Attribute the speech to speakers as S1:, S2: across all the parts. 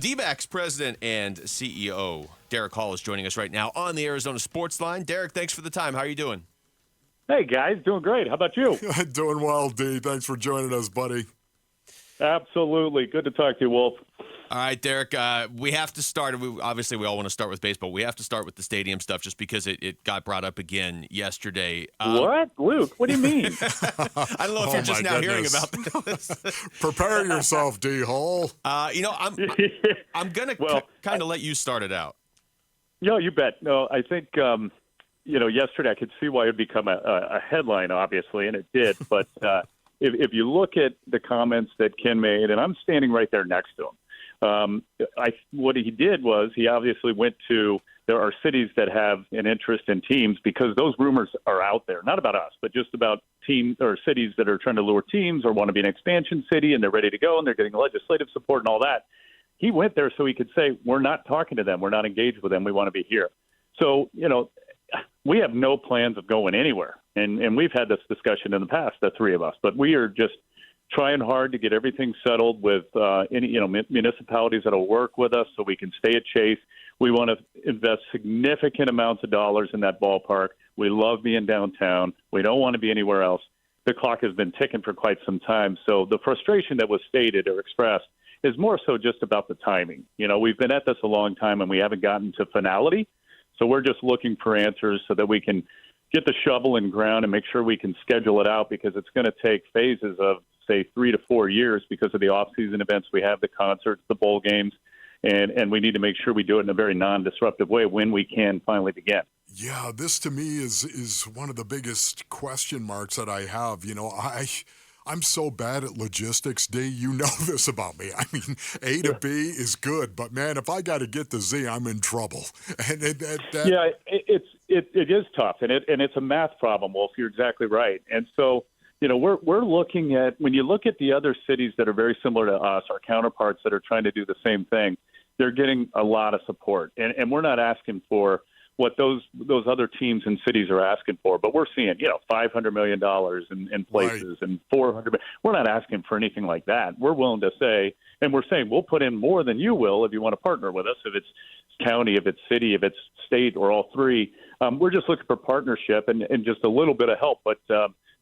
S1: D-backs president and CEO Derrick Hall is joining us right now on the Arizona Sports Line. Derrick, thanks for the time. How are you doing?
S2: Hey, guys. Doing great. How about you?
S3: Doing well, D. Thanks for joining us, buddy.
S2: Absolutely. Good to talk to you, Wolf.
S1: All right, Derrick, we have to start. Obviously, we all want to start with baseball. We have to start with the stadium stuff just because it got brought up again yesterday.
S2: What? Luke, what do you mean?
S1: I don't know if you're just now hearing about this.
S3: Prepare yourself, D. Hall.
S1: I'm going to kind of let you start it out.
S2: No, you bet. No, I think, yesterday I could see why it would become a headline, obviously, and it did. But if you look at the comments that Ken made, and I'm standing right there next to him, what he did was he obviously went to, there are cities that have an interest in teams because those rumors are out there, not about us, but just about teams or cities that are trying to lure teams or want to be an expansion city and they're ready to go and they're getting legislative support and all that. He went there so he could say, we're not talking to them. We're not engaged with them. We want to be here. So, we have no plans of going anywhere. And we've had this discussion in the past, the three of us, but we are just trying hard to get everything settled with any municipalities that will work with us so we can stay at Chase. We want to invest significant amounts of dollars in that ballpark. We love being downtown. We don't want to be anywhere else. The clock has been ticking for quite some time. So the frustration that was stated or expressed is more so just about the timing. We've been at this a long time and we haven't gotten to finality. So we're just looking for answers so that we can get the shovel in ground and make sure we can schedule it out because it's going to take phases of, say, 3 to 4 years because of the off-season events we have, the concerts, the bowl games, and we need to make sure we do it in a very non-disruptive way when we can finally begin.
S3: Yeah, this to me is one of the biggest question marks that I have. I'm so bad at logistics, D. You know this about me. I mean, A to B is good, but man, if I got to get to Z, I'm in trouble. And it is tough, and it's a math problem, Wolf. You're exactly right. And so, we're looking at, when you look at the other cities that are very similar to us, our counterparts that are trying to do the same thing, they're getting a lot of support. And we're not asking for what those other teams and cities are asking for, but we're seeing, $500 million in places right. And $400 million. We're not asking for anything like that. We're willing to say, and we're saying we'll put in more than you will if you want to partner with us, if it's county, if it's city, if it's state, or all three. We're just looking for partnership and just a little bit of help, but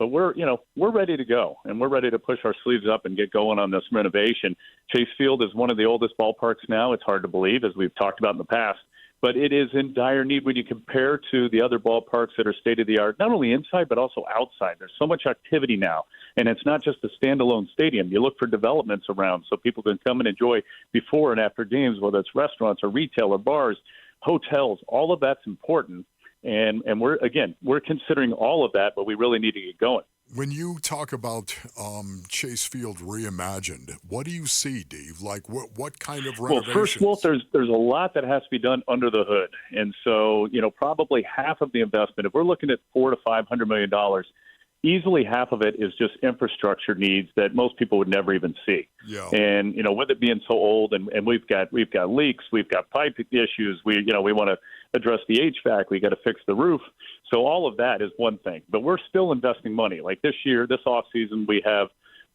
S3: we're ready to go, and we're ready to push our sleeves up and get going on this renovation. Chase Field is one of the oldest ballparks now. It's hard to believe, as we've talked about in the past, but it is in dire need when you compare to the other ballparks that are state-of-the-art, not only inside but also outside. There's so much activity now, and it's not just a standalone stadium. You look for developments around so people can come and enjoy before and after games, whether it's restaurants or retail or bars, hotels. All of that's important. And we're considering all of that, but we really need to get going. When you talk about Chase Field reimagined, what do you see, Dave? Like what kind of renovations?
S2: Well, first, Wolf, there's a lot that has to be done under the hood, and so probably half of the investment, if we're looking at $400 to $500 million, easily half of it is just infrastructure needs that most people would never even see.
S3: Yeah.
S2: And with it being so old, and we've got leaks, we've got pipe issues. We want to address the HVAC. We got to fix the roof. So all of that is one thing, but we're still investing money. Like this year, this off season, we have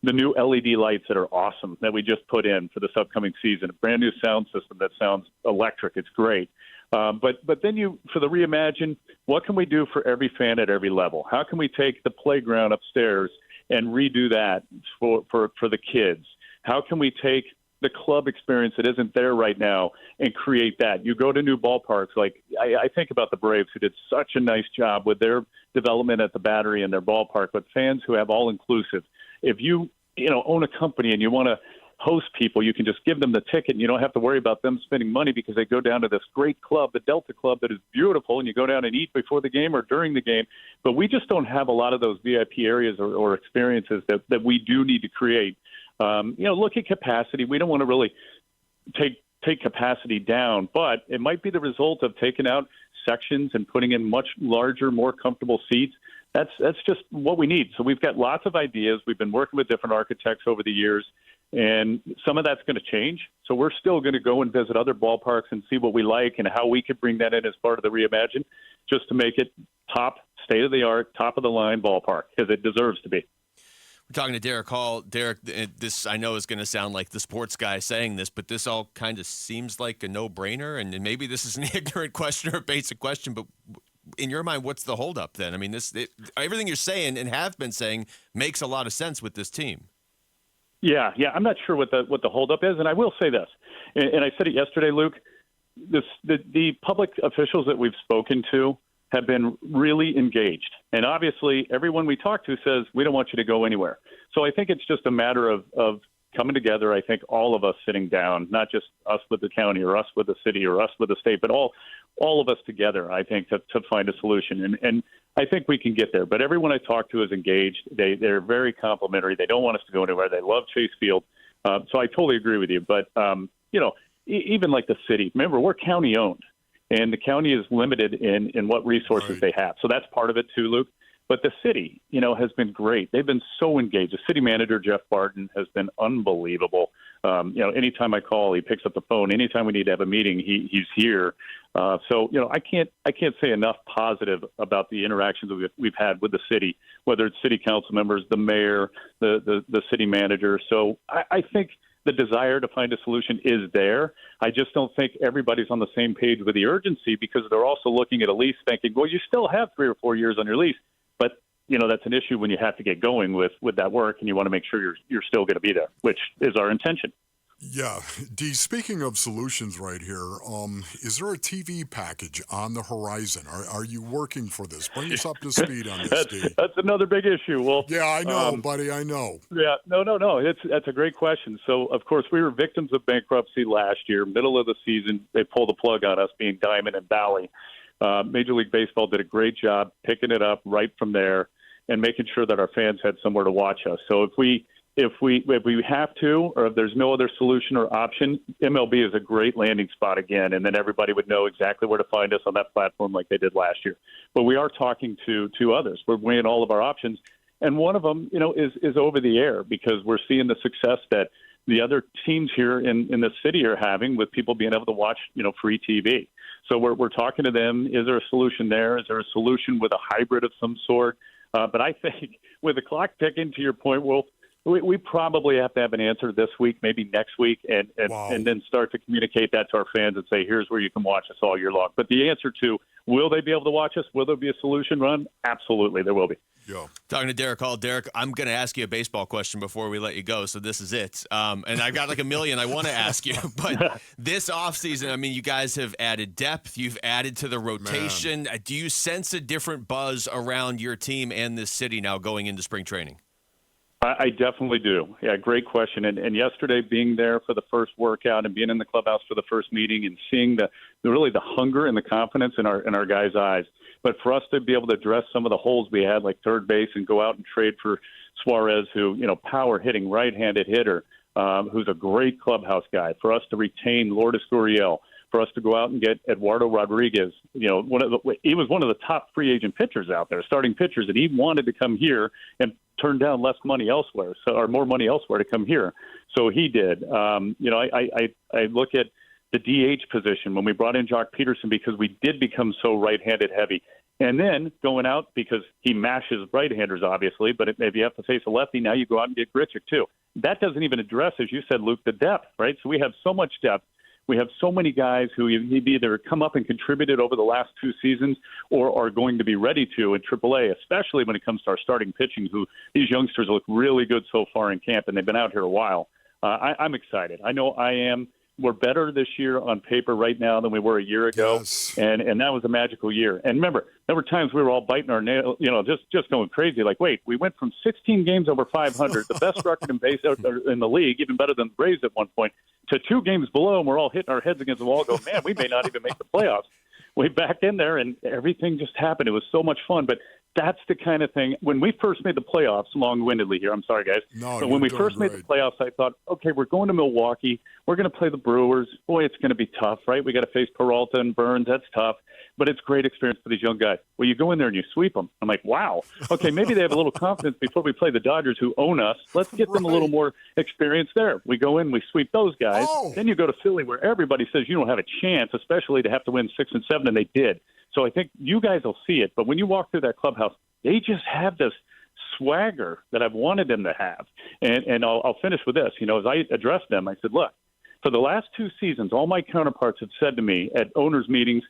S2: the new LED lights that are awesome that we just put in for this upcoming season. A brand new sound system that sounds electric. It's great. But then for the reimagine, what can we do for every fan at every level? How can we take the playground upstairs and redo that for the kids? How can we take the club experience that isn't there right now and create that? You go to new ballparks. Like I think about the Braves, who did such a nice job with their development at the Battery and their ballpark, but fans who have all-inclusive. If you own a company and you want to host people, you can just give them the ticket and you don't have to worry about them spending money because they go down to this great club, the Delta Club, that is beautiful, and you go down and eat before the game or during the game. But we just don't have a lot of those VIP areas or experiences that we do need to create. Look at capacity. We don't want to really take capacity down, but it might be the result of taking out sections and putting in much larger, more comfortable seats. That's just what we need. So we've got lots of ideas. We've been working with different architects over the years, and some of that's going to change. So we're still going to go and visit other ballparks and see what we like and how we could bring that in as part of the reimagine, just to make it top, state-of-the-art, top-of-the-line ballpark, because it deserves to be.
S1: We're talking to Derrick Hall. Derrick, this I know is going to sound like the sports guy saying this, but this all kind of seems like a no-brainer. And maybe this is an ignorant question or a basic question, but in your mind, what's the holdup then? I mean, everything you're saying and have been saying makes a lot of sense with this team.
S2: Yeah. I'm not sure what the holdup is, and I will say this, and I said it yesterday, Luke. The public officials that we've spoken to have been really engaged. And obviously, everyone we talk to says, we don't want you to go anywhere. So I think it's just a matter of coming together. I think all of us sitting down, not just us with the county or us with the city or us with the state, but all of us together, I think, to find a solution. And I think we can get there. But everyone I talk to is engaged. They're very complimentary. They don't want us to go anywhere. They love Chase Field. So I totally agree with you. But, even like the city, remember, we're county owned. And the county is limited in what resources they have. So that's part of it too, Luke. But the city, has been great. They've been so engaged. The city manager, Jeff Barton, has been unbelievable. Anytime I call, he picks up the phone. Anytime we need to have a meeting, he's here. So I can't say enough positive about the interactions we've had with the city, whether it's city council members, the mayor, the city manager. So I think the desire to find a solution is there. I just don't think everybody's on the same page with the urgency, because they're also looking at a lease thinking, well, you still have 3 or 4 years on your lease. But, that's an issue when you have to get going with that work, and you want to make sure you're still going to be there, which is our intention.
S3: Yeah. Dee, speaking of solutions right here, is there a TV package on the horizon? Are you working for this? Bring us up to speed on this, Dee.
S2: That's another big issue. Well,
S3: yeah, I know, buddy, I know.
S2: Yeah, no. That's a great question. So, of course, we were victims of bankruptcy last year. Middle of the season, they pulled the plug on us, being Diamond and Valley. Major League Baseball did a great job picking it up right from there and making sure that our fans had somewhere to watch us. So if we have to, or if there's no other solution or option, MLB is a great landing spot again, and then everybody would know exactly where to find us on that platform like they did last year. But we are talking to others. We're weighing all of our options, and one of them, is over the air, because we're seeing the success that the other teams here in the city are having with people being able to watch, free TV. So we're talking to them. Is there a solution there? Is there a solution with a hybrid of some sort? But I think with the clock ticking, to your point, we probably have to have an answer this week, maybe next week, and then start to communicate that to our fans and say, here's where you can watch us all year long. But the answer to, will they be able to watch us? Will there be a solution run? Absolutely, there will be.
S3: Yeah.
S1: Talking to Derrick Hall. Derrick, I'm going to ask you a baseball question before we let you go, so this is it. And I've got like a million I want to ask you. But this offseason, I mean, you guys have added depth. You've added to the rotation. Man. Do you sense a different buzz around your team and this city now going into spring training?
S2: I definitely do. Yeah, great question. And yesterday, being there for the first workout and being in the clubhouse for the first meeting and seeing the hunger and the confidence in our guys' eyes. But for us to be able to address some of the holes we had, like third base, and go out and trade for Suarez, who, power hitting right-handed hitter, who's a great clubhouse guy. For us to retain Lourdes Gurriel, for us to go out and get Eduardo Rodriguez, he was one of the top free agent pitchers out there, starting pitchers, and he wanted to come here and turn down less money elsewhere, or more money elsewhere to come here. So he did. I look at the DH position when we brought in Jock Peterson, because we did become so right-handed heavy. And then going out, because he mashes right-handers, obviously, but if you have to face a lefty, now you go out and get Grichuk, too. That doesn't even address, as you said, Luke, the depth, right? So we have so much depth. We have so many guys who have either come up and contributed over the last 2 seasons or are going to be ready to in AAA, especially when it comes to our starting pitching, who these youngsters look really good so far in camp, and they've been out here a while. I'm excited. I know I am. We're better this year on paper right now than we were a year ago,
S3: yes.
S2: and that was a magical year. And remember, there were times we were all biting our nails, just going crazy. Like, wait, we went from 16 games over 500, the best record in the league, even better than the Braves at one point, to 2 games below, and we're all hitting our heads against the wall. Going, man, we may not even make the playoffs. We back in there, and everything just happened. It was so much fun, but that's the kind of thing. When we first made the playoffs, long-windedly here, I'm sorry, guys.
S3: No,
S2: but when we first made the playoffs, I thought, okay, we're going to Milwaukee. We're going to play the Brewers. Boy, it's going to be tough, right? We got to face Peralta and Burns. That's tough. But it's great experience for these young guys. Well, you go in there and you sweep them. I'm like, wow. Okay, maybe they have a little confidence before we play the Dodgers, who own us. Let's get them a little more experience there. We go in, we sweep those guys.
S3: Oh.
S2: Then you go to Philly, where everybody says you don't have a chance, especially to have to win 6 and 7, and they did. So I think you guys will see it. But when you walk through that clubhouse, they just have this swagger that I've wanted them to have. And I'll finish with this. You know, as I addressed them, I said, look, for the last 2 seasons, all my counterparts have said to me at owners' meetings,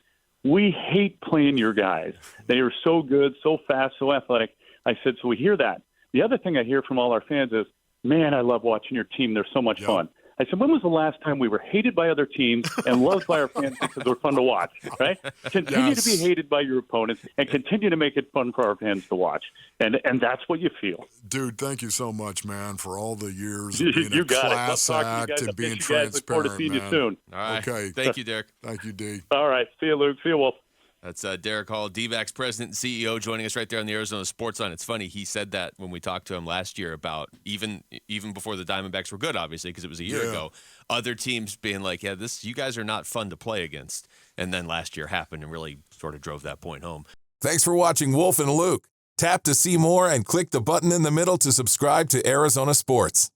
S2: we hate playing your guys. They are so good, so fast, so athletic. I said, so we hear that. The other thing I hear from all our fans is, man, I love watching your team. They're so much fun. I said, when was the last time we were hated by other teams and loved by our fans because they're fun to watch, right? Continue to be hated by your opponents and continue to make it fun for our fans to watch. And that's what you feel.
S3: Dude, thank you so much, man, for all the years of being a
S2: got
S3: class act and being transparent,
S2: Look forward to seeing you soon.
S1: All right.
S3: Okay.
S1: Thank you, Derek.
S3: Thank you, D.
S2: All right. See you, Luke. See you, Wolf.
S1: That's Derrick Hall, D-backs president and CEO, joining us right there on the Arizona Sports Line. It's funny, he said that when we talked to him last year about even before the Diamondbacks were good, obviously, because it was a year ago, other teams being like, yeah, you guys are not fun to play against. And then last year happened and really sort of drove that point home.
S4: Thanks for watching Wolf and Luke. Tap to see more and click the button in the middle to subscribe to Arizona Sports.